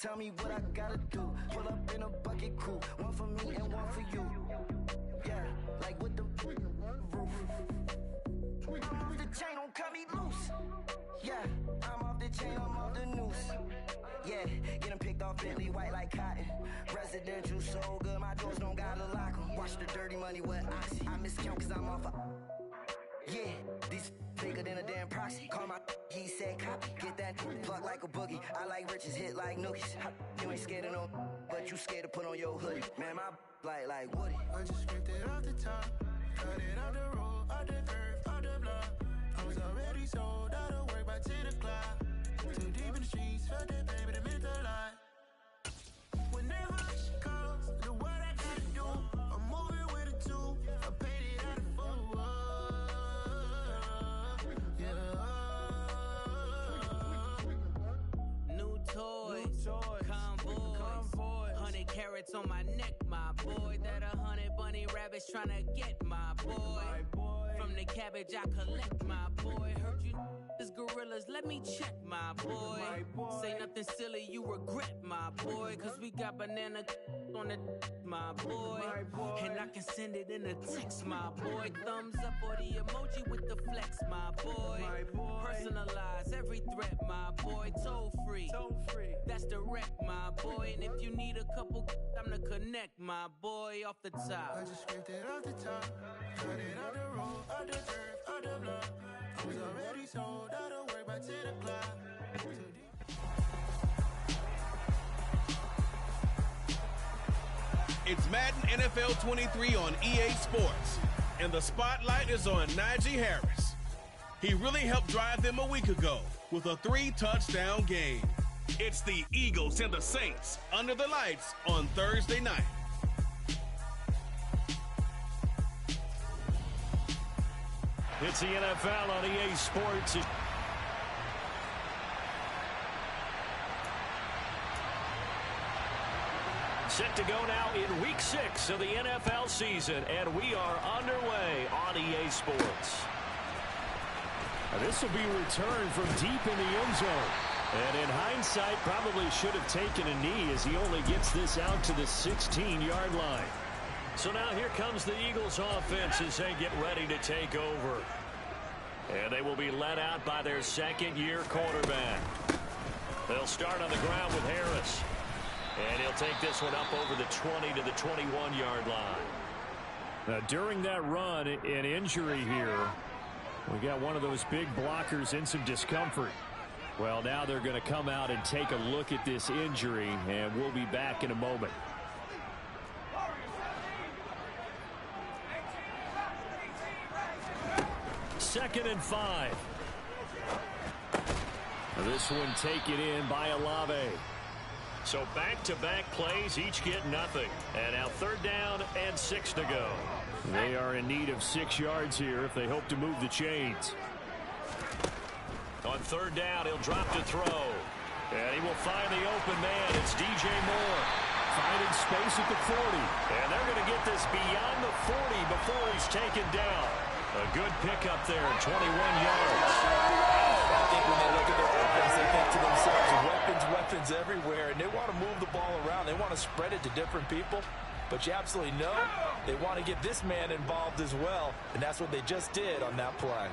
Tell me what I gotta do. Pull up in a bucket crew. One for me and one for you. Yeah, like with the roof. I'm off the chain, don't cut me loose. Yeah, I'm off the chain, I'm off the noose. Yeah, getting picked off Bentley white like cotton. Residential so good, my doors don't gotta lock 'em. Watch the dirty money with oxy. I miscount cause I'm off a... Yeah, these bigger than a damn proxy. Call my he said copy. Get that plug like a boogie. I like riches, hit like nookies. You ain't scared of no, but you scared to put on your hoodie. Man, my like Woody. I just ripped it off the top. Cut it off the road, off the curve, off the block. I was already sold out of work by 10 o'clock. Too deep in the streets, felt that baby, that meant a lot. Whenever she calls, do what I gotta do. I'm moving with a two. I paid it out of full. Yeah. New toys, convoys, 100 carats on my neck, my boy. That 100 bunny rabbits tryna get my boy. From the cabbage I collect, my boy. Heard you is gorillas, let me check, my boy. Say nothing silly, you regret, my boy. Cause we got banana on the my boy. And I can send it in a text, my boy. Thumbs up or the emoji with the flex, my boy. Personalize every threat, my boy. Toll free, that's direct, my boy. And if you need a couple, I'm the connect, my boy. Off the top, I just ripped it off the top. Cut it off the road, off the turf, off the block. I was already sold out of work by 10 o'clock. It's Madden NFL 23 on EA Sports, and the spotlight is on Najee Harris. He really helped drive them a week ago with a 3-touchdown game. It's the Eagles and the Saints under the lights on Thursday night. It's the NFL on EA Sports. Set to go now in Week 6 of the NFL season, and we are underway on EA Sports. This will be returned from deep in the end zone. And in hindsight, probably should have taken a knee as he only gets this out to the 16-yard line. So now here comes the Eagles offense as they get ready to take over. And they will be led out by their second-year quarterback. They'll start on the ground with Harris. And he'll take this one up over the 20 to the 21-yard line. Now, during that run, an injury here. We got one of those big blockers in some discomfort. Well, now they're going to come out and take a look at this injury, and we'll be back in a moment. Second and 5. This one taken in by Olave. So back-to-back plays, each get nothing. And now 3rd down and 6 to go. They are in need of 6 yards here if they hope to move the chains. On 3rd down, he'll drop to throw. And he will find the open man. It's DJ Moore. Finding space at the 40. And they're going to get this beyond the 40 before he's taken down. A good pickup there, 21 yards. I think when they look at their offense, they think to themselves, weapons everywhere, and they want to move the ball around. They want to spread it to different people. But you absolutely know they want to get this man involved as well, and that's what they just did on that play.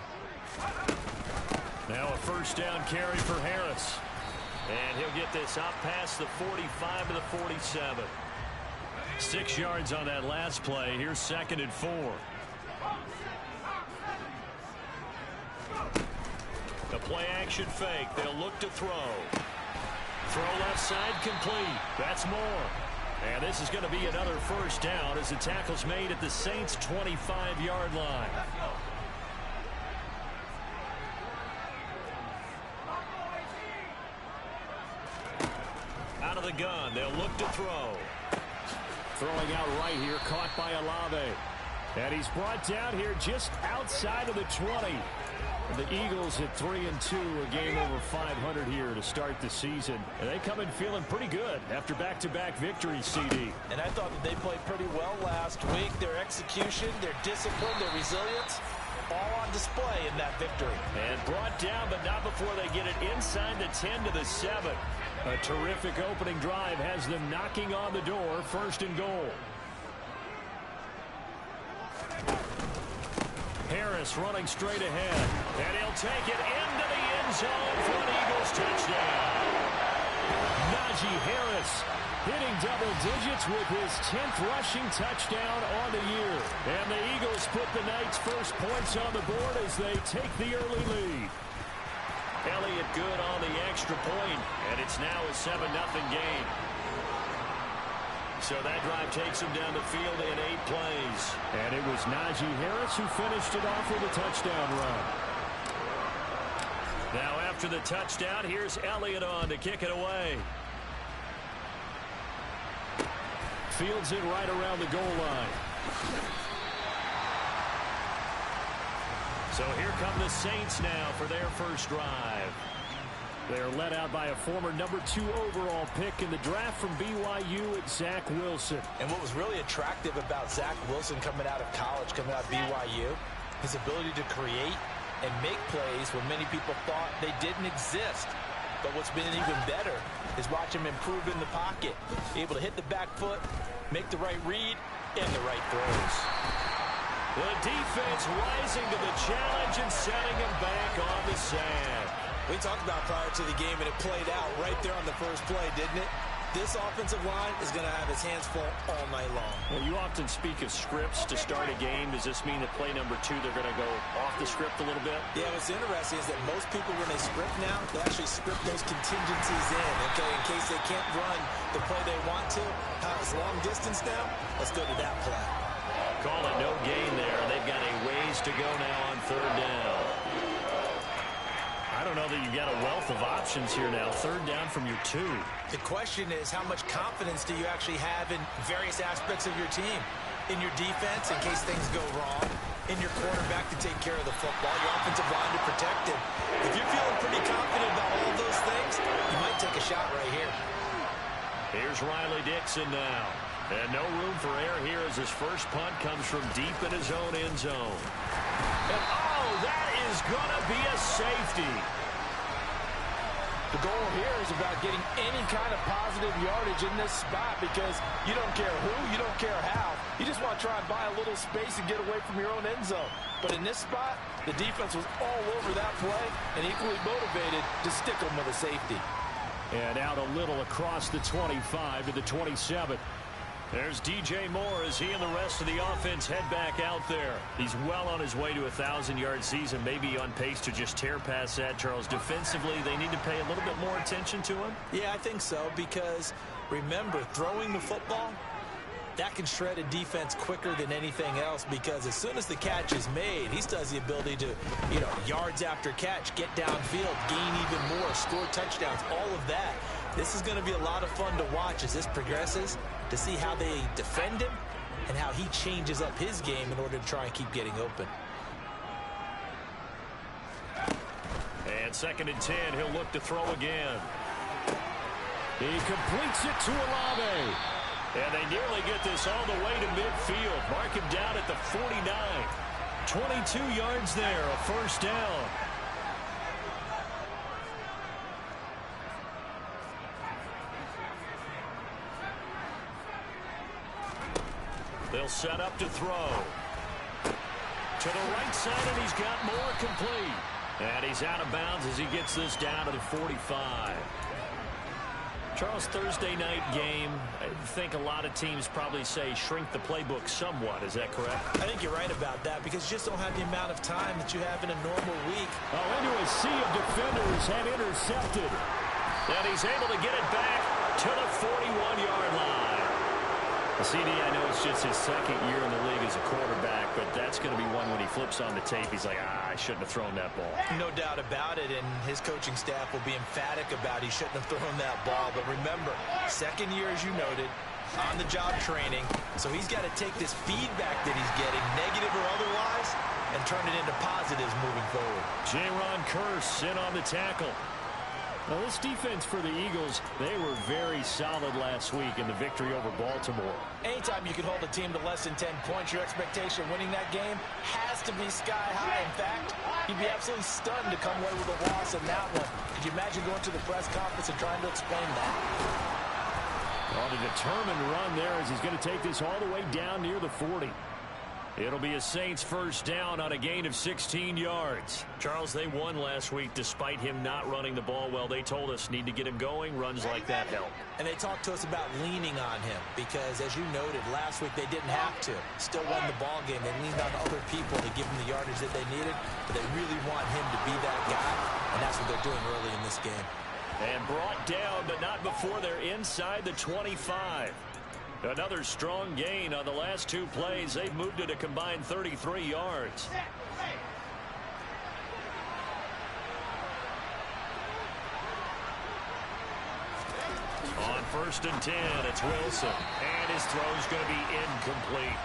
Now a 1st down carry for Harris. And he'll get this up past the 45 to the 47. 6 yards on that last play. Here's 2nd and 4. The play-action fake. They'll look to throw. Throw left side complete. That's Moore. And this is going to be another 1st down as the tackle's made at the Saints' 25-yard line. Out of the gun. They'll look to throw. Throwing out right here, caught by Olave. And he's brought down here just outside of the 20. The Eagles at 3-2, a game over 500 here to start the season. And they come in feeling pretty good after back-to-back victories, CD. And I thought that they played pretty well last week. Their execution, their discipline, their resilience, all on display in that victory. And brought down, but not before they get it inside the 10 to the 7. A terrific opening drive has them knocking on the door, 1st and goal. Harris running straight ahead, and he'll take it into the end zone for an Eagles touchdown. Najee Harris hitting double digits with his 10th rushing touchdown on the year. And the Eagles put the night's first points on the board as they take the early lead. Elliott good on the extra point, and it's now a 7-0 game. So that drive takes him down the field in 8 plays. And it was Najee Harris who finished it off with a touchdown run. Now after the touchdown, here's Elliott on to kick it away. Fields it right around the goal line. So here come the Saints now for their first drive. They're led out by a former number 2 overall pick in the draft from BYU at Zach Wilson. And what was really attractive about Zach Wilson coming out of college, coming out of BYU, his ability to create and make plays when many people thought they didn't exist. But what's been even better is watch him improve in the pocket, able to hit the back foot, make the right read, and the right throws. The defense rising to the challenge and setting him back on the sand. We talked about prior to the game, and it played out right there on the first play, didn't it? This offensive line is going to have its hands full all night long. Well, you often speak of scripts to start a game. Does this mean that play number 2, they're going to go off the script a little bit? Yeah, what's interesting is that most people, when they script now, they actually script those contingencies in, okay, in case they can't run the play they want to. It's long distance now. Let's go to that play. Call it no gain there. They've got a ways to go now on 3rd down. I don't know that you've got a wealth of options here now. 3rd down from your 2. The question is, how much confidence do you actually have in various aspects of your team? In your defense, in case things go wrong. In your quarterback to take care of the football. Your offensive line to protect him. If you're feeling pretty confident about all of those things, you might take a shot right here. Here's Riley Dixon now. And no room for error here as his first punt comes from deep in his own end zone. And oh, that is going to be a safety. The goal here is about getting any kind of positive yardage in this spot because you don't care who, you don't care how. You just want to try and buy a little space and get away from your own end zone. But in this spot, the defense was all over that play and equally motivated to stick them with a safety. And out a little across the 25 to the 27. There's DJ Moore as he and the rest of the offense head back out there. He's well on his way to a 1,000-yard season, maybe on pace to just tear past that, Charles. Defensively, they need to pay a little bit more attention to him? Yeah, I think so, because remember, throwing the football, that can shred a defense quicker than anything else because as soon as the catch is made, he still has the ability to, yards after catch, get downfield, gain even more, score touchdowns, all of that. This is going to be a lot of fun to watch as this progresses to see how they defend him and how he changes up his game in order to try and keep getting open. And 2nd and 10, he'll look to throw again. He completes it to Olave. And they nearly get this all the way to midfield. Mark him down at the 49. 22 yards there, a first down. They'll set up to throw. To the right side, and he's got more complete. And he's out of bounds as he gets this down to the 45. Charles, Thursday night game, I think a lot of teams probably say shrink the playbook somewhat. Is that correct? I think you're right about that because you just don't have the amount of time that you have in a normal week. Oh, into a sea of defenders and intercepted. And he's able to get it back to the 41-yard line. CD, I know it's just his 2nd year in the league as a quarterback, but that's going to be one when he flips on the tape. He's like, I shouldn't have thrown that ball. No doubt about it, and his coaching staff will be emphatic about he shouldn't have thrown that ball. But remember, 2nd year, as you noted, on-the-job training. So he's got to take this feedback that he's getting, negative or otherwise, and turn it into positives moving forward. Jaron Kearse in on the tackle. Well, this defense for the Eagles, they were very solid last week in the victory over Baltimore. Anytime you can hold a team to less than 10 points, your expectation of winning that game has to be sky high. In fact, you'd be absolutely stunned to come away with a loss in that one. Could you imagine going to the press conference and trying to explain that? On a determined run there as he's going to take this all the way down near the 40. It'll be a Saints first down on a gain of 16 yards. Charles, they won last week despite him not running the ball well. They told us need to get him going. Runs like that help. And they talked to us about leaning on him because, as you noted, last week they didn't have to. Still won the ball game. They leaned on other people to give them the yardage that they needed, but they really want him to be that guy, and that's what they're doing early in this game. And brought down, but not before they're inside the 25. Another strong gain on the last two plays. They've moved it a combined 33 yards. On 1st and 10, it's Wilson. And his throw's going to be incomplete.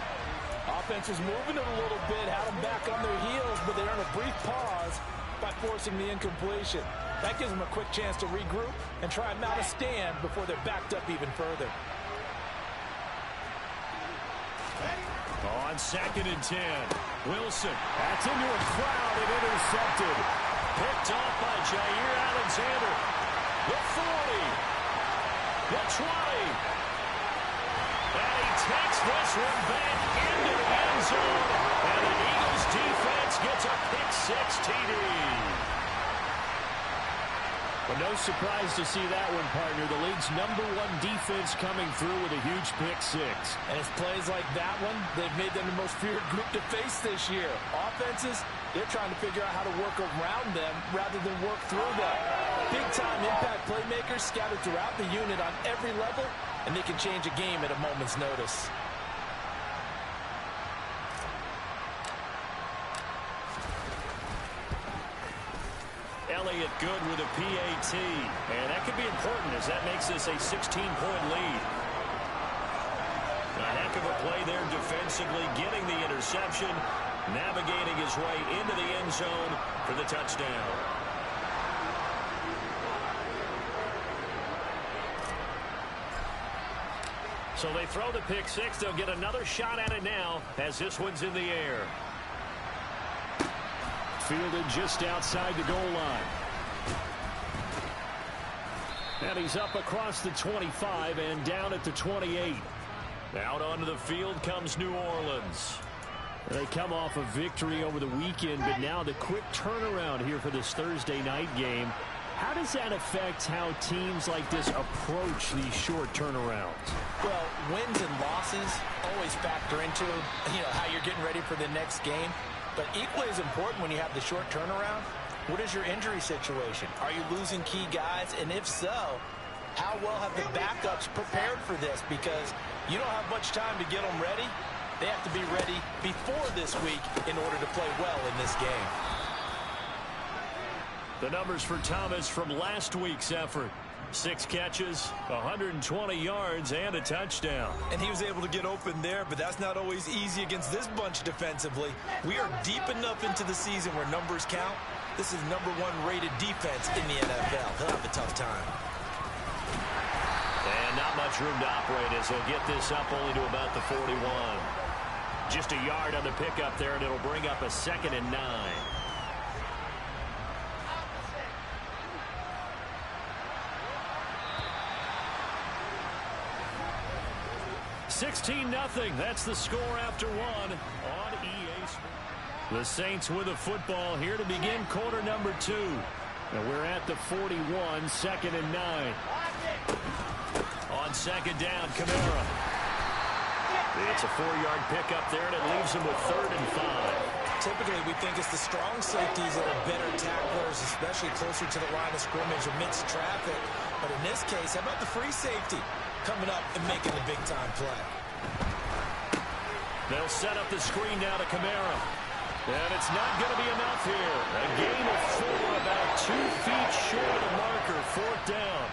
Offense was moving it a little bit, had them back on their heels, but they earned a brief pause by forcing the incompletion. That gives them a quick chance to regroup and try and mount a stand before they're backed up even further. On 2nd and 10, Wilson. That's into a crowd and intercepted. Picked off by Jair Alexander. The 40. The 20. And he takes this one back into the end zone. And the Eagles defense gets a pick-6 TD. Well, no surprise to see that one, partner. The league's #1 defense coming through with a huge pick-6. And it's plays like that one, they've made them the most feared group to face this year. Offenses, they're trying to figure out how to work around them rather than work through them. Big-time impact playmakers scattered throughout the unit on every level, and they can change a game at a moment's notice. Elliott good with a PAT. And that could be important as that makes this a 16-point lead. A heck of a play there defensively, getting the interception, navigating his way into the end zone for the touchdown. So they throw the pick-6. They'll get another shot at it now as this one's in the air. Fielded just outside the goal line. And he's up across the 25 and down at the 28. Out onto the field comes New Orleans. They come off a victory over the weekend, but now the quick turnaround here for this Thursday night game. How does that affect how teams like this approach these short turnarounds? Well, wins and losses always factor into, how you're getting ready for the next game. But equally as important when you have the short turnaround, what is your injury situation? Are you losing key guys? And if so, how well have the backups prepared for this? Because you don't have much time to get them ready. They have to be ready before this week in order to play well in this game. The numbers for Thomas from last week's effort. 6 catches, 120 yards, and a touchdown. And he was able to get open there, but that's not always easy against this bunch defensively. We are deep enough into the season where numbers count. This is #1 rated defense in the NFL. He'll have a tough time. And not much room to operate as he'll get this up only to about the 41. Just a yard on the pickup there, and it'll bring up a 2nd and 9. 16-0. That's the score after 1 on EA Sports. The Saints with the football here to begin quarter #2. And we're at the 41, 2nd and 9. On 2nd down, Kamara. It's a 4-yard pickup there, and it leaves him with 3rd and 5. Typically, we think it's the strong safeties that are better tacklers, especially closer to the line of scrimmage amidst traffic. But in this case, how about the free safety coming up and making the big-time play? They'll set up the screen now to Kamara. And it's not going to be enough here. A gain of 4, about 2 feet short of the marker, 4th down.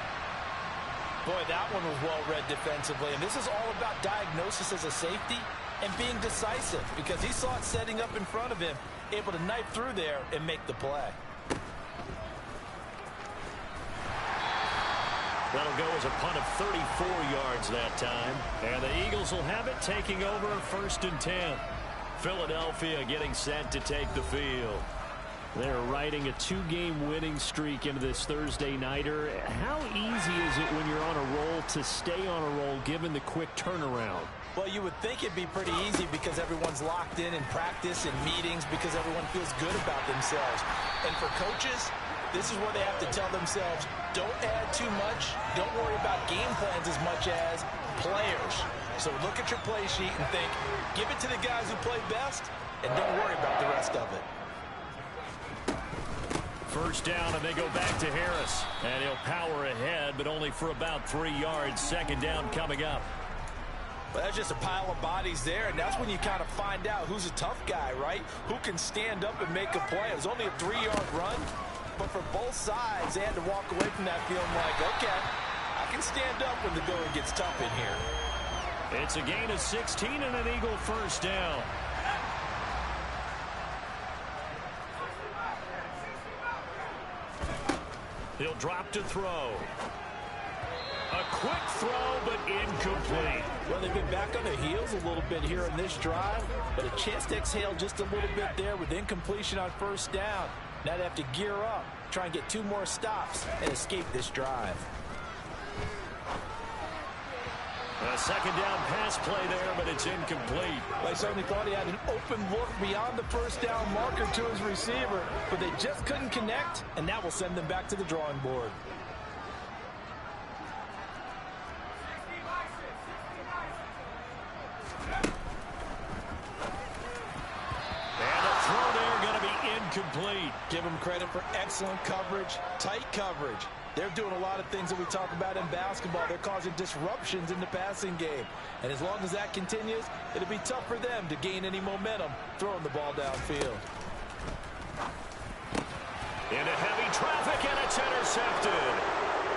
Boy, that one was well-read defensively. And this is all about diagnosis as a safety and being decisive because he saw it setting up in front of him, able to knife through there and make the play. That'll go as a punt of 34 yards that time. And the Eagles will have it, taking over 1st and 10. Philadelphia getting set to take the field. They're riding a 2-game winning streak into this Thursday nighter. How easy is it when you're on a roll to stay on a roll given the quick turnaround? Well, you would think it'd be pretty easy because everyone's locked in practice and meetings because everyone feels good about themselves. And for coaches, this is where they have to tell themselves, don't add too much. Don't worry about game plans as much as players. So look at your play sheet and think, give it to the guys who play best, and don't worry about the rest of it. 1st down, and they go back to Harris. And he'll power ahead, but only for about 3 yards. 2nd down coming up. Well, that's just a pile of bodies there, and that's when you kind of find out who's a tough guy, right? Who can stand up and make a play. It was only a 3-yard run, but for both sides, they had to walk away from that feeling like, okay, I can stand up when the going gets tough in here. It's a gain of 16 and an Eagle 1st down. He'll drop to throw. A quick throw, but incomplete. Well, they've been back on their heels a little bit here in this drive, but a chance to exhale just a little bit there with incompletion on 1st down. Now they have to gear up, try and get 2 more stops, and escape this drive. A 2nd down pass play there, but it's incomplete. I certainly thought he had an open look beyond the 1st down marker to his receiver, but they just couldn't connect, and that will send them back to the drawing board. And a throw there going to be incomplete. Give them credit for excellent coverage, tight coverage. They're doing a lot of things that we talk about in basketball. They're causing disruptions in the passing game. And as long as that continues, it'll be tough for them to gain any momentum throwing the ball downfield. Into heavy traffic, and it's intercepted.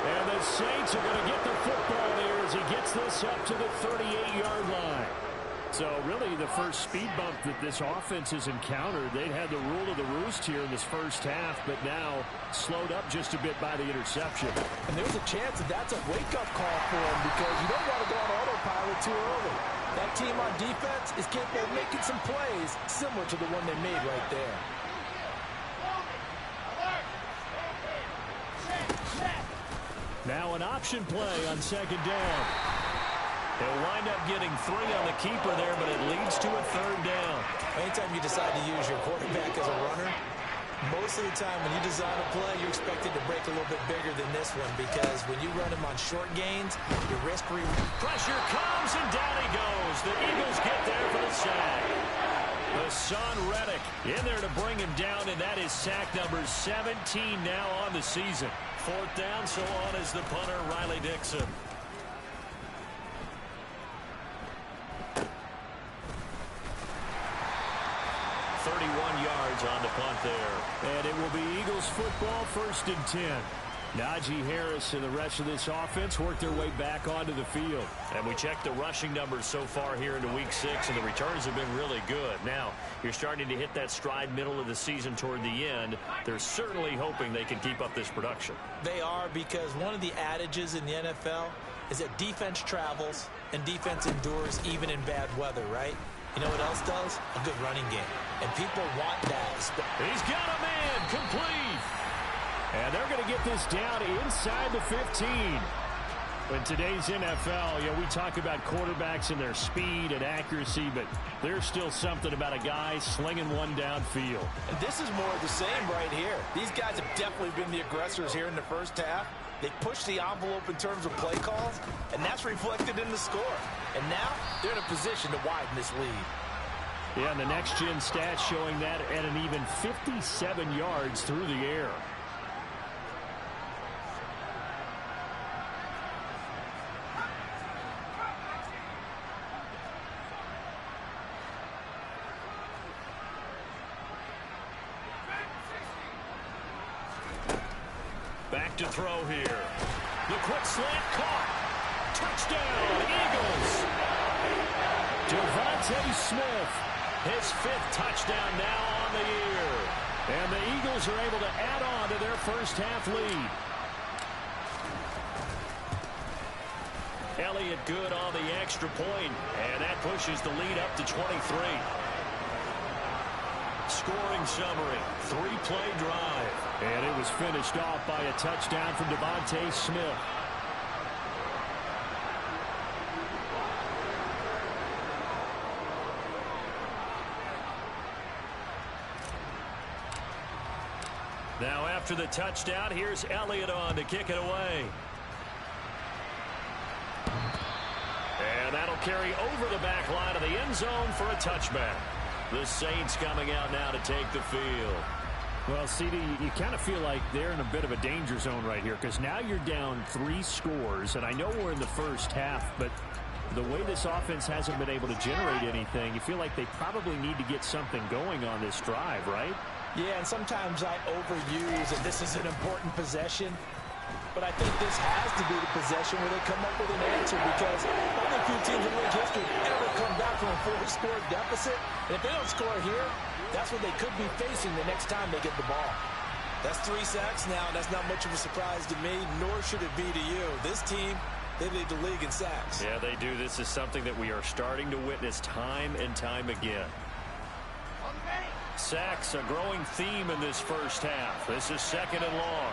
And the Saints are going to get the football here as he gets this up to the 38-yard line. So really the first speed bump that this offense has encountered. They'd had the rule of the roost here in this 1st half, but now slowed up just a bit by the interception. And there's a chance that that's a wake-up call for him because you don't want to go on autopilot too early. That team on defense is capable of making some plays similar to the one they made right there. Now an option play on 2nd down. They'll wind up getting 3 on the keeper there, but it leads to a 3rd down. Anytime you decide to use your quarterback as a runner, most of the time when you design a play, you expect it to break a little bit bigger than this one because when you run him on short gains, your risk pressure comes, and down he goes. The Eagles get there for the sack. Hassan Reddick in there to bring him down, and that is sack number 17 now on the season. 4th down, so on is the punter, Riley Dixon. 31 yards on the punt there. And it will be Eagles football, 1st and 10. Najee Harris and the rest of this offense work their way back onto the field. And we checked the rushing numbers so far here into Week 6, and the returns have been really good. Now, you're starting to hit that stride middle of the season toward the end. They're certainly hoping they can keep up this production. They are, because one of the adages in the NFL is that defense travels and defense endures even in bad weather, right? You know what else does? A good running game. And people want that. He's got a man complete. And they're going to get this down inside the 15. In today's NFL, we talk about quarterbacks and their speed and accuracy, but there's still something about a guy slinging one downfield. And this is more of the same right here. These guys have definitely been the aggressors here in the 1st half. They pushed the envelope in terms of play calls, and that's reflected in the score. And now they're in a position to widen this lead. Yeah, and the next-gen stats showing that at an even 57 yards through the air. Back to throw here. The quick slant caught. Touchdown, Eagles. Devontae Smith, his 5th touchdown now on the year. And the Eagles are able to add on to their 1st half lead. Elliott Good on the extra point, and that pushes the lead up to 23. Scoring summary, 3-play drive. And it was finished off by a touchdown from Devontae Smith. Now after the touchdown, here's Elliott on to kick it away. And that'll carry over the back line of the end zone for a touchback. The Saints coming out now to take the field. Well, CD, you kind of feel like they're in a bit of a danger zone right here because now you're down 3 scores, and I know we're in the first half, but the way this offense hasn't been able to generate anything, you feel like they probably need to get something going on this drive, right? Yeah, and sometimes I overuse, and this is an important possession, but I think this has to be the possession where they come up with an answer because only a few teams in league history ever come back from a 4-score deficit. And if they don't score here, that's what they could be facing the next time they get the ball. That's 3 sacks now, and that's not much of a surprise to me, nor should it be to you. This team, they lead the league in sacks. Yeah, they do. This is something that we are starting to witness time and time again. Sacks, a growing theme in this first half. This is 2nd and long.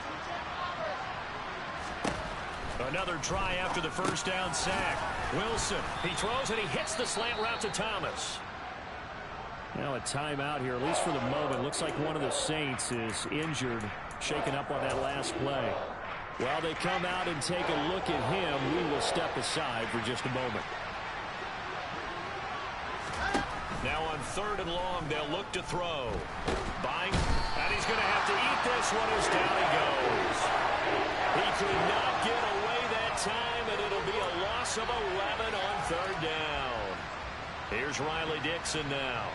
Another try after the first down sack. Wilson, he throws and he hits the slant route to Thomas. Now a timeout here, at least for the moment. Looks like one of the Saints is injured, shaken up on that last play. While they come out and take a look at him, we will step aside for just a moment. Now on 3rd and long, they'll look to throw. Buying, and he's going to have to eat this one as down he goes. He could not get away that time, and it'll be a loss of 11 on 3rd down. Here's Riley Dixon now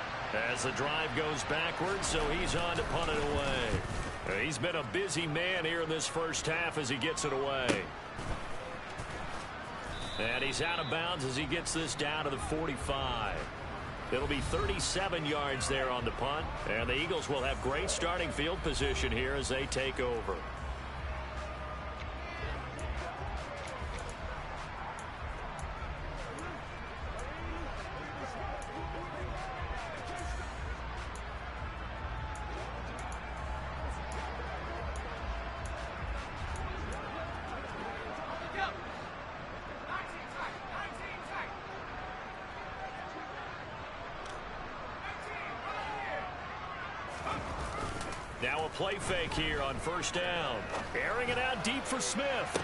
as the drive goes backwards, so he's on to punt it away. He's been a busy man here in this first half as he gets it away. And he's out of bounds as he gets this down to the 45. It'll be 37 yards there on the punt, and the Eagles will have great starting field position here as they take over. Now a play fake here on 1st down. Airing it out deep for Smith.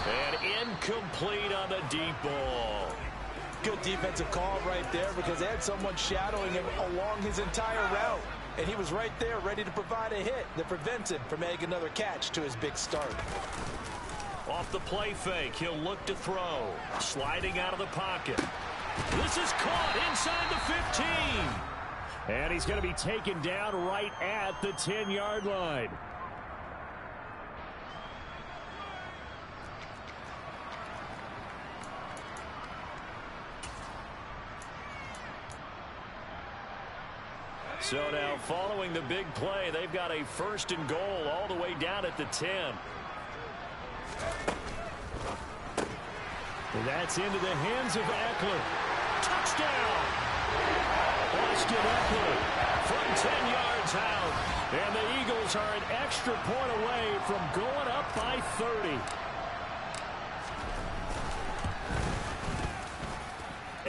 And incomplete on the deep ball. Good defensive call right there because they had someone shadowing him along his entire route. And he was right there ready to provide a hit that prevents him from making another catch to his big start. Off the play fake, he'll look to throw. Sliding out of the pocket. This is caught inside the 15. And he's going to be taken down right at the 10-yard line. So now following the big play, they've got a 1st and goal all the way down at the 10. And that's into the hands of Eckler. Touchdown! Austin Eckler from 10 yards out. And the Eagles are an extra point away from going up by 30.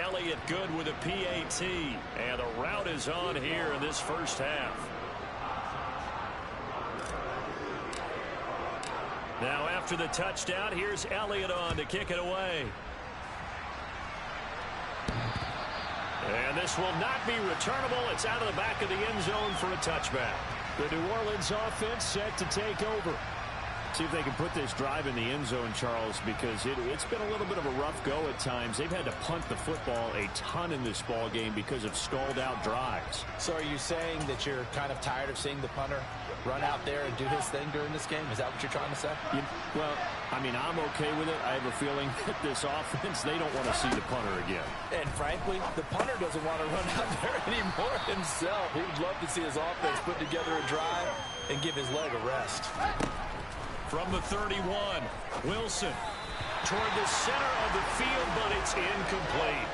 Elliott Good with a PAT. And the route is on here in this first half. Now after the touchdown, here's Elliott on to kick it away. And this will not be returnable. It's out of the back of the end zone for a touchback. The New Orleans offense set to take over. See if they can put this drive in the end zone, Charles, because it's been a little bit of a rough go at times. They've had to punt the football a ton in this ball game because of stalled out drives. So are you saying that you're kind of tired of seeing the punter run out there and do his thing during this game? Is that what you're trying to say? Well, I mean, I'm okay with it. I have a feeling that this offense, they don't want to see the punter again. And frankly, the punter doesn't want to run out there anymore himself. He would love to see his offense put together a drive and give his leg a rest. From the 31, Wilson. toward the center of the field, but it's incomplete.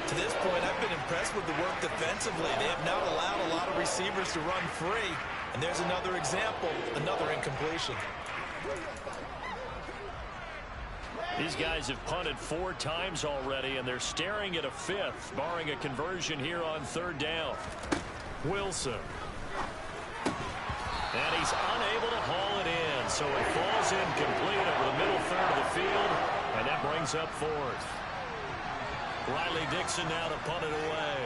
To this point, I've been impressed with the work defensively. They have not allowed a lot of receivers to run free. And there's another example, another incompletion. These guys have punted 4 times already, and they're staring at a 5th, barring a conversion here on 3rd down. Wilson. And he's unable to haul it in, so it falls incomplete over the middle third of the field, and that brings up 4th. Riley Dixon now to punt it away.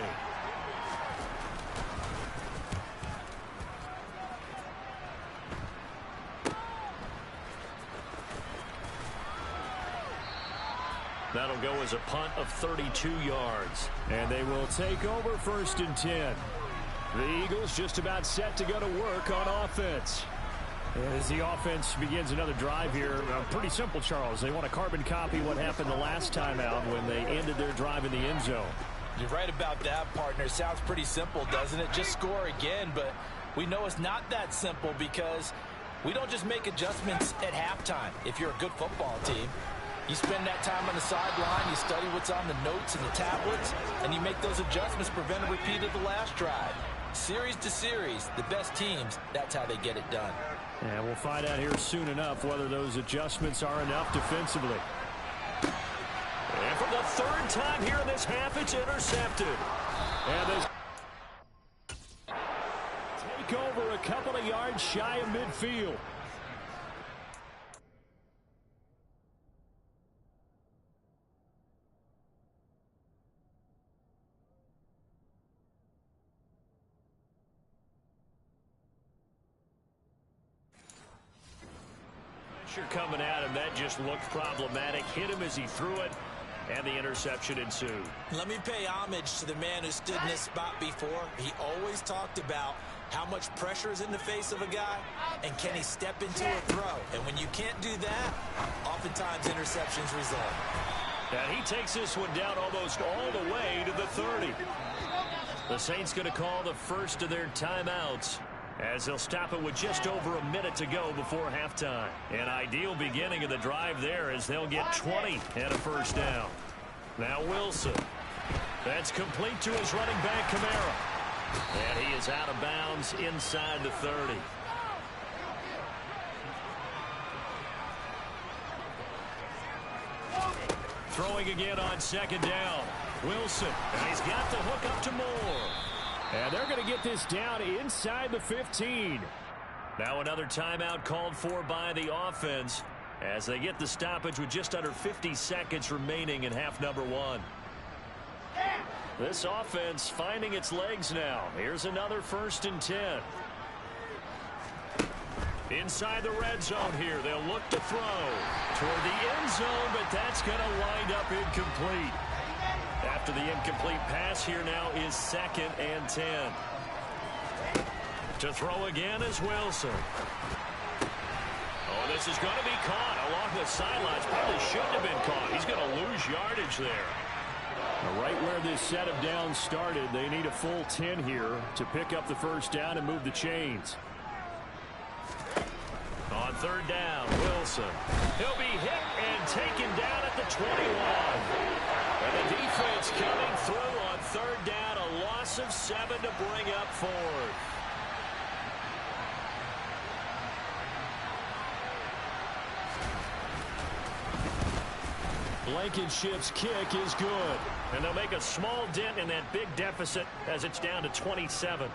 That'll go as a punt of 32 yards. And they will take over 1st and 10. The Eagles just about set to go to work on offense. As the offense begins another drive here, pretty simple, Charles. They want to carbon copy what happened the last time out when they ended their drive in the end zone. You're right about that, partner. Sounds pretty simple, doesn't it? Just score again, but we know it's not that simple because we don't just make adjustments at halftime. If you're a good football team, you spend that time on the sideline, you study what's on the notes and the tablets, and you make those adjustments, prevent a repeat of the last drive. Series to series, the best teams, that's how they get it done. And we'll find out here soon enough whether those adjustments are enough defensively. And for the 3rd time here in this half, it's intercepted. And this take over a couple of yards shy of midfield. Coming at him, that just looked problematic. Hit him as he threw it, and the interception ensued. Let me pay homage to the man who stood in this spot before. He always talked about how much pressure is in the face of a guy, and can he step into a throw. And when you can't do that, oftentimes interceptions result. And he takes this one down almost all the way to the 30. The Saints going to call the first of their timeouts, as they'll stop it with just over a minute to go before halftime. An ideal beginning of the drive there as they'll get 20 and a 1st down. Now Wilson. That's complete to his running back, Kamara. And he is out of bounds inside the 30. Throwing again on 2nd down. Wilson. And he's got the hook up to Moore. And they're going to get this down inside the 15. Now another timeout called for by the offense as they get the stoppage with just under 50 seconds remaining in half number 1. This offense finding its legs now. Here's another 1st and 10. Inside the red zone here. They'll look to throw toward the end zone, but that's going to wind up incomplete. After the incomplete pass, here now is 2nd and 10. To throw again is Wilson. Oh, this is going to be caught along the sidelines. Probably shouldn't have been caught. He's going to lose yardage there. Right where this set of downs started, they need a full 10 here to pick up the 1st down and move the chains. On 3rd down, Wilson. He'll be hit and taken down at the 21. And the defense coming through on 3rd down, a loss of 7 to bring up 4th. Blankenship's kick is good. And they'll make a small dent in that big deficit as it's down to 27.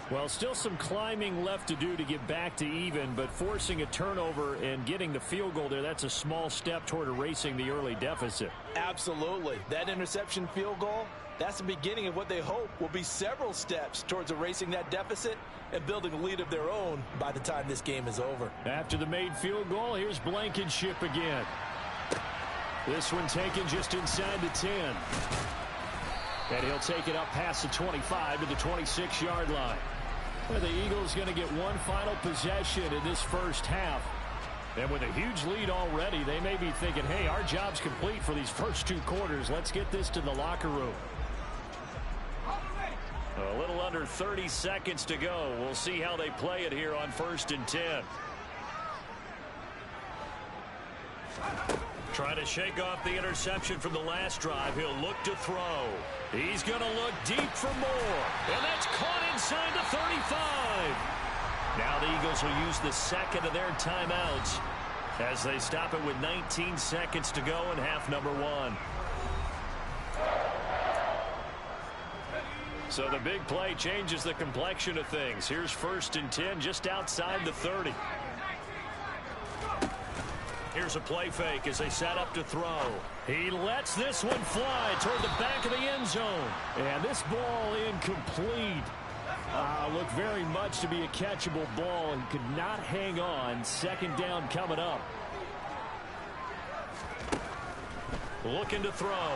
Well, still some climbing left to do to get back to even, but forcing a turnover and getting the field goal there, that's a small step toward erasing the early deficit. Absolutely. That interception field goal, that's the beginning of what they hope will be several steps towards erasing that deficit and building a lead of their own by the time this game is over. After the made field goal, here's Blankenship again. This one taken just inside the 10. And he'll take it up past the 25 to the 26-yard line. Well, the Eagles going to get one final possession in this 1st half. And with a huge lead already, they may be thinking, hey, our job's complete for these first 2 quarters. Let's get this to the locker room. A little under 30 seconds to go. We'll see how they play it here on 1st and 10. Trying to shake off the interception from the last drive. He'll look to throw. He's going to look deep for more. And that's caught inside the 35. Now the Eagles will use the second of their timeouts as they stop it with 19 seconds to go in half number 1. So the big play changes the complexion of things. Here's 1st and 10 just outside the 30. Here's a play fake as they set up to throw. He lets this one fly toward the back of the end zone. And this ball incomplete. Looked very much to be a catchable ball and could not hang on. 2nd down coming up. Looking to throw.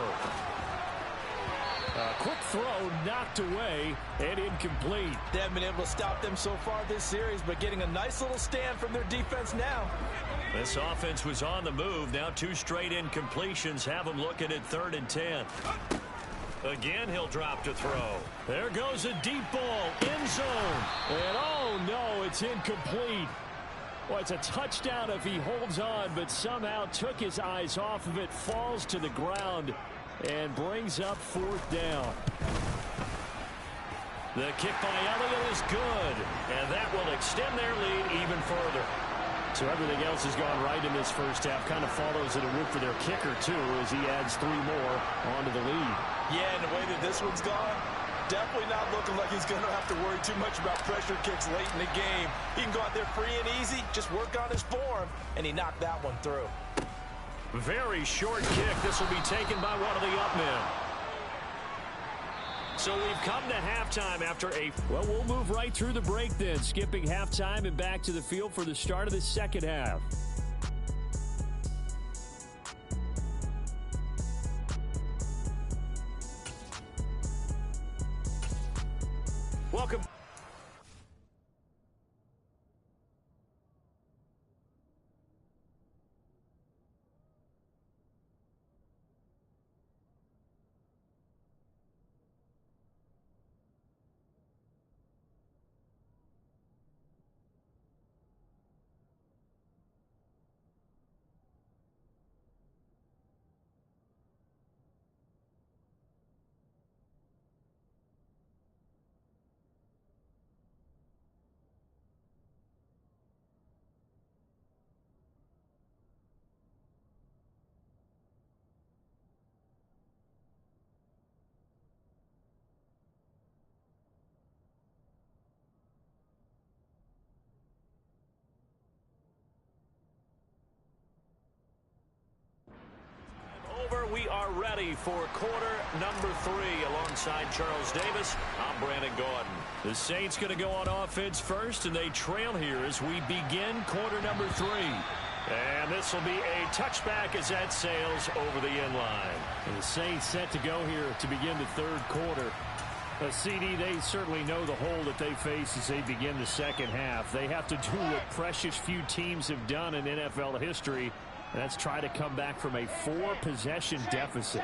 Quick throw knocked away and incomplete. They haven't been able to stop them so far this series, but getting a nice little stand from their defense now. This offense was on the move. Now 2 straight incompletions have them looking at 3rd and 10. Again, he'll drop to throw. There goes a deep ball, end zone. And oh no, it's incomplete. Well, it's a touchdown if he holds on, but somehow took his eyes off of it, falls to the ground, and brings up 4th down. The kick by Elliott is good, and that will extend their lead even further. So everything else has gone right in this first half. Kind of follows it a would for their kicker, too, as he adds 3 more onto the lead. Yeah, and the way that this one's gone, definitely not looking like he's going to have to worry too much about pressure kicks late in the game. He can go out there free and easy, just work on his form, and he knocked that one through. Very short kick. This will be taken by one of the up men. So we've come to halftime after a... Well, we'll move right through the break then, skipping halftime and back to the field for the start of the second half. Welcome. We are ready for quarter number 3 alongside Charles Davis. I'm Brandon Gordon. The Saints going to go on offense first, and they trail here as we begin quarter number 3. And this will be a touchback as that sails over the end line. And the Saints set to go here to begin the 3rd quarter. CD, they certainly know the hole that they face as they begin the second half. They have to do what precious few teams have done in NFL history. That's try to come back from a 4-possession deficit.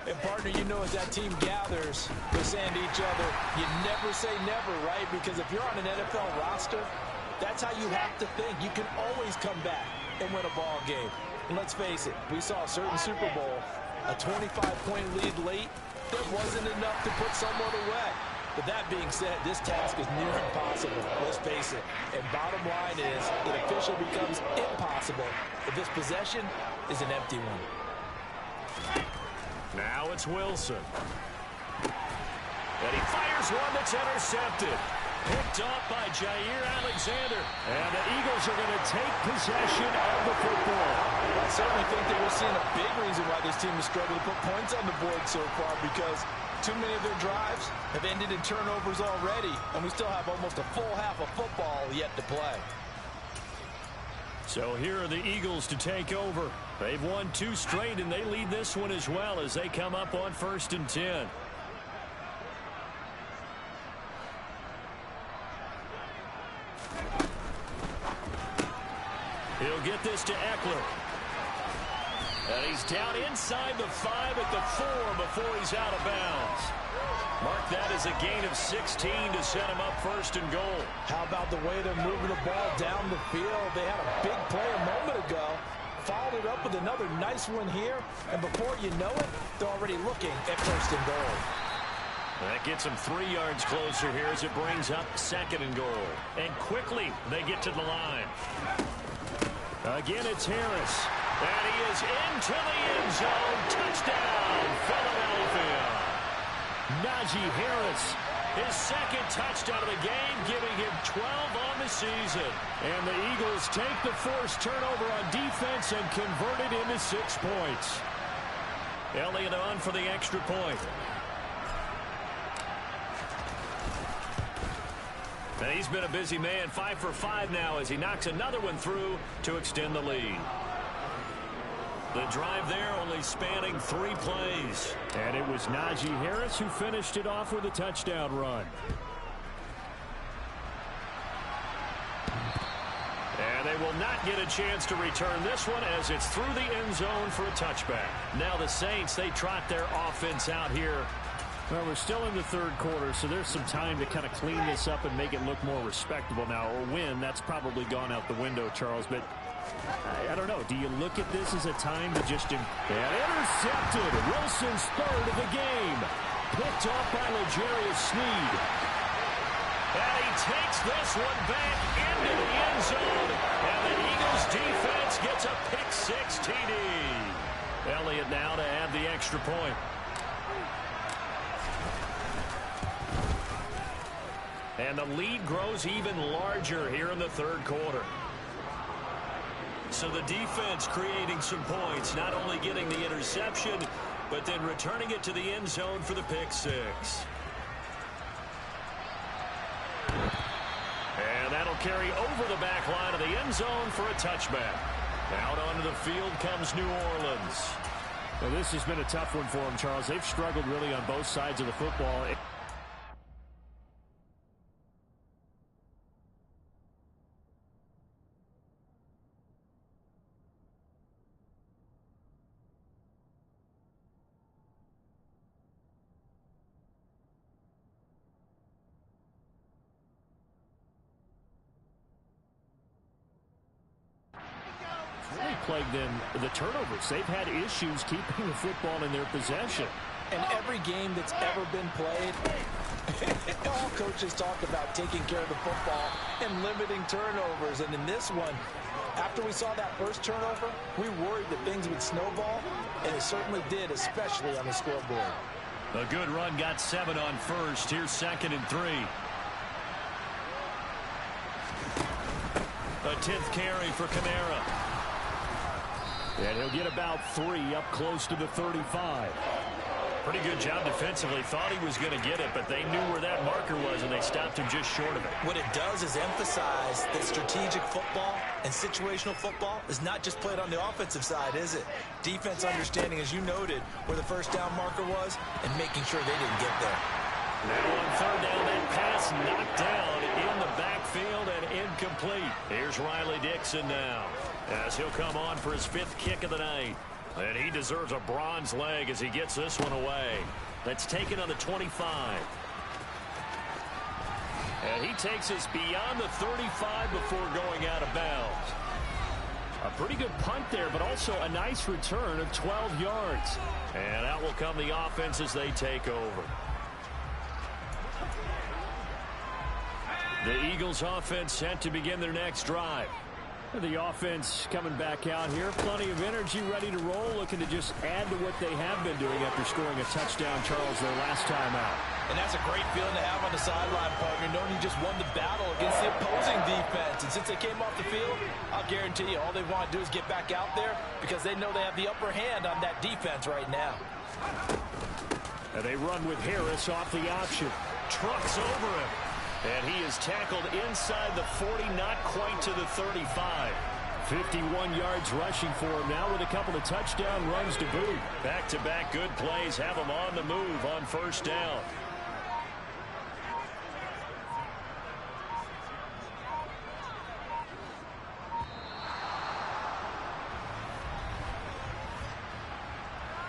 And, partner, you know as that team gathers, they're saying to each other, you never say never, right? Because if you're on an NFL roster, that's how you have to think. You can always come back and win a ball game. And let's face it, we saw a certain Super Bowl, a 25-point lead late. There wasn't enough to put someone away. But that being said, this task is near impossible, let's face it. And bottom line is, it officially becomes impossible if this possession is an empty one. Now it's Wilson. And he fires one that's intercepted. Picked off by Jair Alexander. And the Eagles are going to take possession of the football. I certainly think that we're seeing a big reason why this team has struggled to put points on the board so far, because too many of their drives have ended in turnovers already, and we still have almost a full half of football yet to play. So here are the Eagles to take over. They've won 2 straight, and they lead this one as well as they come up on 1st and 10. He'll get this to Eckler. And he's down inside the 5 at the 4 before he's out of bounds. Mark that as a gain of 16 to set him up 1st and goal. How about the way they're moving the ball down the field? They had a big play a moment ago. followed it up with another nice one here, and before you know it, they're already looking at first and goal. That gets them 3 yards closer here as it brings up second and goal. And quickly, they get to the line. Again, it's Harris. And he is into the end zone. Touchdown, Philadelphia. Najee Harris, his second touchdown of the game, giving him 12 on the season. And the Eagles take the forced turnover on defense and convert it into 6 points. Elliott on for the extra point. And he's been a busy man, 5 for 5 now as he knocks another one through to extend the lead. The drive there only spanning 3 plays. And it was Najee Harris who finished it off with a touchdown run. And they will not get a chance to return this one as it's through the end zone for a touchback. Now the Saints, they trot their offense out here. Well, we're still in the third quarter, so there's some time to kind of clean this up and make it look more respectable now. Or win, that's probably gone out the window, Charles. But I don't know. Do you look at this as a time to just... And intercepted. Wilson's third of the game. Picked off by L'Jarius Sneed. And he takes this one back into the end zone. And the Eagles defense gets a pick-6 TD. Elliott now to add the extra point. And the lead grows even larger here in the third quarter. So the defense creating some points, not only getting the interception, but then returning it to the end zone for the pick-6. And that'll carry over the back line of the end zone for a touchback. Out onto the field comes New Orleans. Well, this has been a tough one for them, Charles. They've struggled really on both sides of the football. Plagued them the turnovers. They've had issues keeping the football in their possession. And every game that's ever been played, all coaches talk about taking care of the football and limiting turnovers. And in this one, after we saw that first turnover, we worried that things would snowball, and it certainly did, especially on the scoreboard. A good run got 7 on first. Here's 2nd and 3. A 10th carry for Kamara. And he'll get about 3 up close to the 35. Pretty good job defensively. Thought he was going to get it, but they knew where that marker was, and they stopped him just short of it. What it does is emphasize that strategic football and situational football is not just played on the offensive side, is it? Defense understanding, as you noted, where the first down marker was and making sure they didn't get there. Now on 3rd down, that pass knocked down in the backfield and incomplete. Here's Riley Dixon now, as he'll come on for his 5th kick of the night. And he deserves a bronze leg as he gets this one away. That's taken on the 25. And he takes us beyond the 35 before going out of bounds. A pretty good punt there, but also a nice return of 12 yards. And out will come the offense as they take over. The Eagles offense set to begin their next drive. The offense coming back out here. Plenty of energy, ready to roll, looking to just add to what they have been doing after scoring a touchdown, Charles, their last time out. And that's a great feeling to have on the sideline, partner, knowing you just won the battle against the opposing defense. And since they came off the field, I'll guarantee you all they want to do is get back out there because they know they have the upper hand on that defense right now. And they run with Harris off the option. Trucks over him. And he is tackled inside the 40, not quite to the 35. 51 yards rushing for him now with a couple of touchdown runs to boot. Back-to-back good plays have him on the move on 1st down.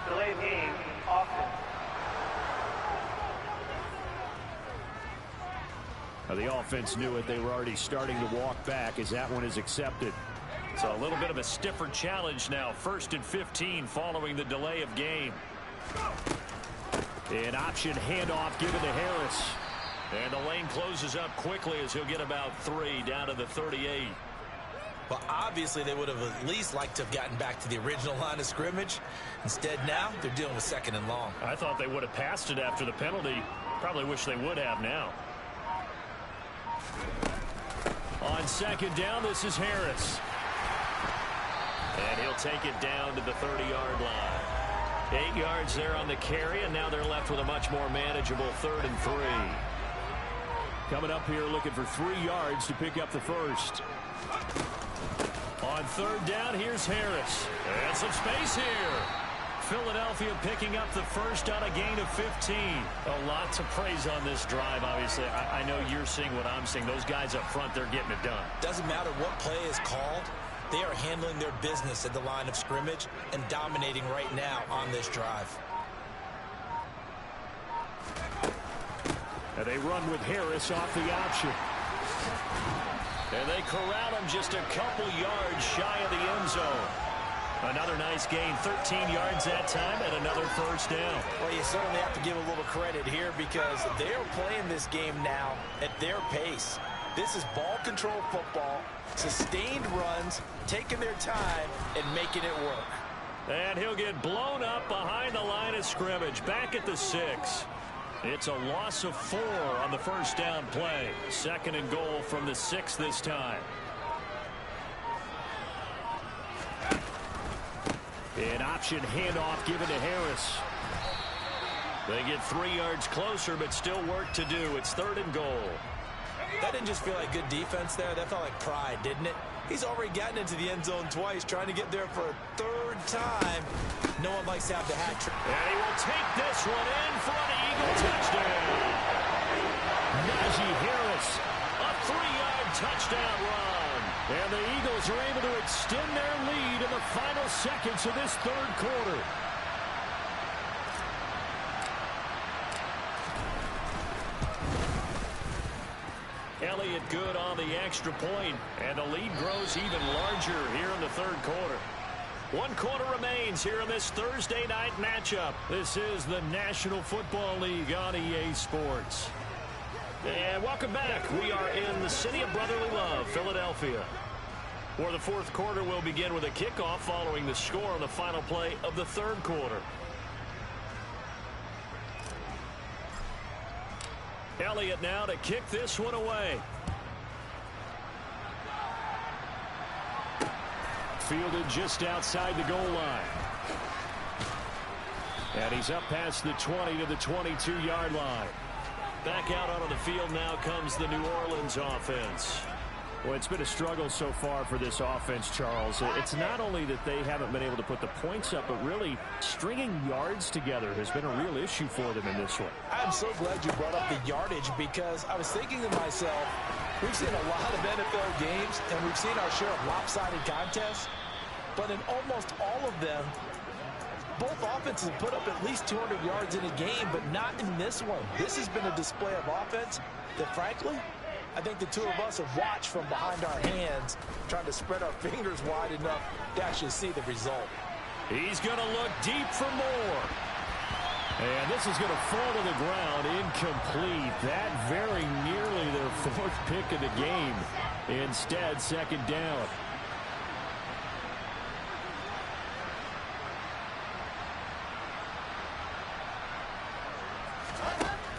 Delayed game, Austin. The offense knew it. They were already starting to walk back as that one is accepted. So a little bit of a stiffer challenge now. 1st and 15 following the delay of game. An option handoff given to Harris. And the lane closes up quickly as he'll get about 3 down to the 38. Well, obviously they would have at least liked to have gotten back to the original line of scrimmage. Instead now they're dealing with 2nd and long. I thought they would have passed it after the penalty. Probably wish they would have now. On 2nd down, this is Harris. And he'll take it down to the 30-yard line. 8 yards there on the carry, and now they're left with a much more manageable 3rd and 3. Coming up here looking for 3 yards to pick up the first. On 3rd down, here's Harris. And some space here. Philadelphia picking up the first on a gain of 15. A lot to praise on this drive, obviously. I know you're seeing what I'm seeing. Those guys up front, they're getting it done. Doesn't matter what play is called. They are handling their business at the line of scrimmage and dominating right now on this drive. And they run with Harris off the option. And they corral him just a couple yards shy of the end zone. Another nice gain, 13 yards that time, and another first down. Well, you certainly have to give a little credit here because they're playing this game now at their pace. This is ball control football, sustained runs, taking their time, and making it work. And he'll get blown up behind the line of scrimmage, back at the 6. It's a loss of 4 on the first down play. 2nd and goal from the 6 this time. An option handoff given to Harris. They get 3 yards closer, but still work to do. It's 3rd and goal. That didn't just feel like good defense there. That felt like pride, didn't it? He's already gotten into the end zone twice, trying to get there for a 3rd time. No one likes to have the hat trick. And he will take this one in for an Eagle touchdown. Najee Harris, a 3-yard touchdown run. And the Eagles are able to extend their lead in the final seconds of this 3rd quarter. Elliott good on the extra point, and the lead grows even larger here in the 3rd quarter. 1 quarter remains here in this Thursday night matchup. This is the National Football League on EA Sports. And welcome back. We are in the city of brotherly love, Philadelphia, where the 4th quarter will begin with a kickoff following the score on the final play of the 3rd quarter. Elliott now to kick this one away. Fielded just outside the goal line. And he's up past the 20 to the 22-yard line. Back out onto the field now comes the New Orleans offense. Well, it's been a struggle so far for this offense, Charles. It's not only that they haven't been able to put the points up, but really stringing yards together has been a real issue for them in this one. I'm so glad you brought up the yardage because I was thinking to myself, we've seen a lot of NFL games and we've seen our share of lopsided contests, but in almost all of them, both offenses put up at least 200 yards in a game, but not in this one. This has been a display of offense that, frankly, I think the two of us have watched from behind our hands, trying to spread our fingers wide enough to actually see the result. He's going to look deep for more. And this is going to fall to the ground incomplete. That very nearly their 4th pick of the game. Instead, 2nd down.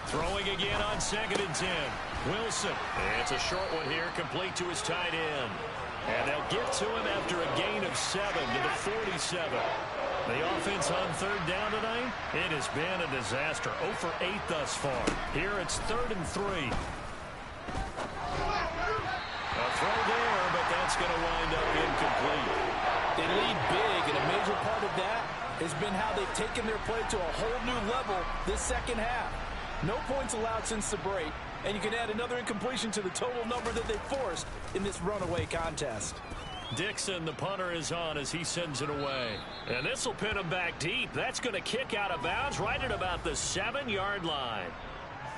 Throwing again on 2nd and 10. Wilson. And it's a short one here, complete to his tight end. And they'll get to him after a gain of 7 to the 47. The offense on 3rd down tonight, it has been a disaster. 0 for 8 thus far. Here it's 3rd and 3. A throw there, but that's going to wind up incomplete. They lead big, and a major part of that has been how they've taken their play to a whole new level this 2nd half. No points allowed since the break, and you can add another incompletion to the total number that they forced in this runaway contest. Dixon, the punter, is on as he sends it away. And this will pin him back deep. That's going to kick out of bounds right at about the 7-yard line.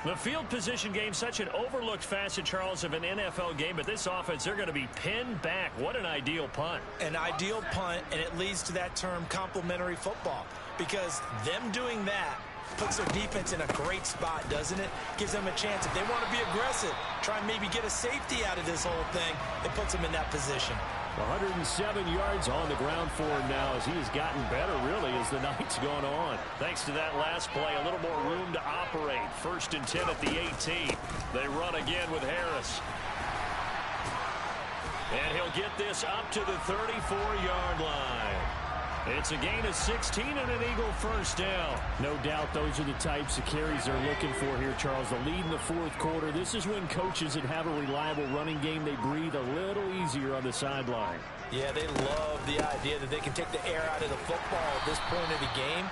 The field position game, such an overlooked facet, Charles, of an NFL game, but this offense, they're going to be pinned back. What an ideal punt. An ideal punt, and it leads to that term complementary football, because them doing that puts their defense in a great spot, doesn't it? Gives them a chance. If they want to be aggressive, try and maybe get a safety out of this whole thing, it puts them in that position. 107 yards on the ground for him now as he has gotten better, really, as the night's gone on. Thanks to that last play, a little more room to operate. 1st and 10 at the 18. They run again with Harris. And he'll get this up to the 34-yard line. It's a gain of 16 and an Eagle first down. No doubt those are the types of carries they're looking for here, Charles. The lead in the 4th quarter. This is when coaches that have a reliable running game, they breathe a little easier on the sideline. Yeah, they love the idea that they can take the air out of the football at this point of the game.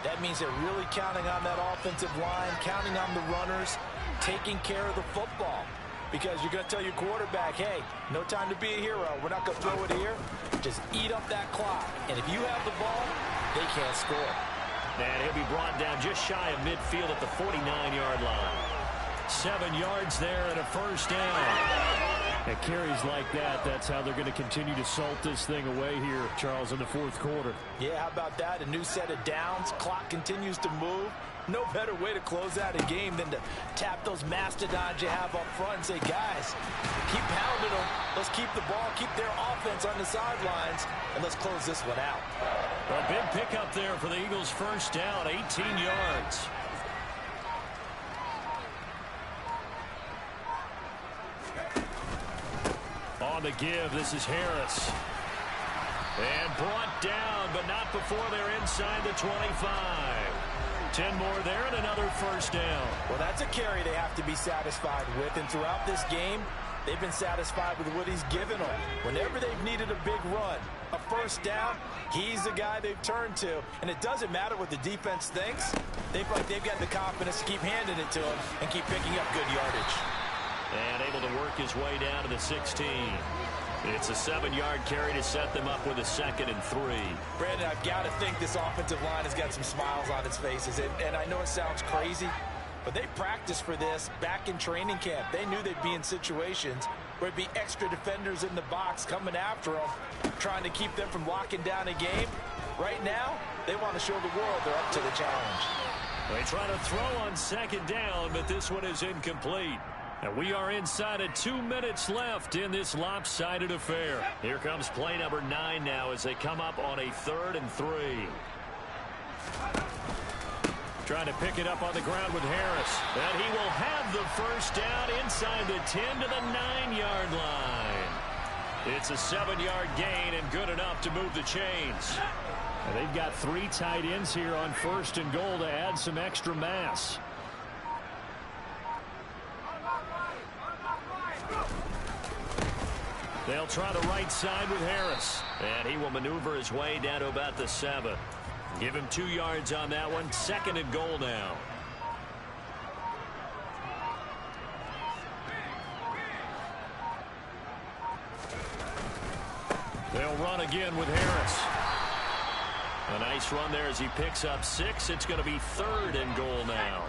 That means they're really counting on that offensive line, counting on the runners, taking care of the football. Because you're going to tell your quarterback, hey, no time to be a hero. We're not going to throw it here. Just eat up that clock. And if you have the ball, they can't score. And he'll be brought down just shy of midfield at the 49-yard line. 7 yards there and a first down. And carries like that, that's how they're going to continue to salt this thing away here, Charles, in the 4th quarter. Yeah, how about that? A new set of downs. Clock continues to move. No better way to close out a game than to tap those mastodons you have up front and say, guys, keep pounding them. Let's keep the ball, keep their offense on the sidelines, and let's close this one out. A big pickup there for the Eagles' first down, 18 yards. On the give, this is Harris. And brought down, but not before they're inside the 25. 10 more there and another first down. Well, that's a carry they have to be satisfied with. And throughout this game, they've been satisfied with what he's given them. Whenever they've needed a big run, a first down, he's the guy they've turned to. And it doesn't matter what the defense thinks. They've got the confidence to keep handing it to him and keep picking up good yardage. And able to work his way down to the 16. It's a 7-yard carry to set them up with a 2nd and 3. Brandon, I've got to think this offensive line has got some smiles on its faces. And I know it sounds crazy, but they practiced for this back in training camp. They knew they'd be in situations where it'd be extra defenders in the box coming after them, trying to keep them from locking down a game. Right now, they want to show the world they're up to the challenge. They try to throw on 2nd down, but this one is incomplete. And we are inside of 2 minutes left in this lopsided affair. Here comes play number 9 now as they come up on a 3rd and 3. Trying to pick it up on the ground with Harris. And he will have the first down inside the 10 to the 9-yard line. It's a 7-yard gain and good enough to move the chains. And they've got 3 tight ends here on 1st and goal to add some extra mass. They'll try the right side with Harris. And he will maneuver his way down to about the 7. Give him 2 yards on that one. 2nd and goal now. They'll run again with Harris. A nice run there as he picks up 6. It's going to be 3rd and goal now.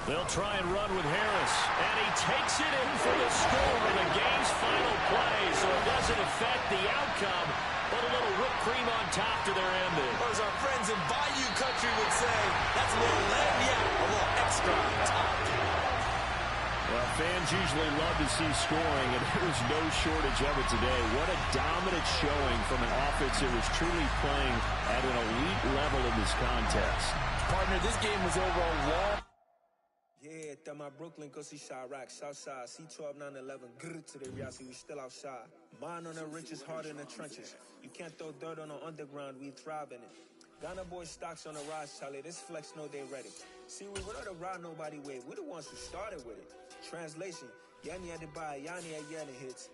They'll try and run with Harris. And he takes it in for the score in the game's final play. So it doesn't affect the outcome, but a little whipped cream on top to their ending. Or as our friends in Bayou Country would say, that's a little lagniappe, a little extra on top. Well, fans usually love to see scoring, and there was no shortage of it today. What a dominant showing from an offense that was truly playing at an elite level in this contest. Partner, this game was over a long... Yeah, that my Brooklyn, go see Chirac, Southside, C12, 911, grr to the Riasi, we still outside. Mine on the riches, hard in the trenches. You can't throw dirt on the underground, we thrive in it. Ghana boys stocks on the rise, Charlie, this flex know they ready. See, we were not to ride nobody with, we're the ones who started with it. Translation, Yanni had to buy, Yanni had Yanni hits.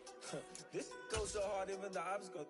This goes so hard, even the ops go...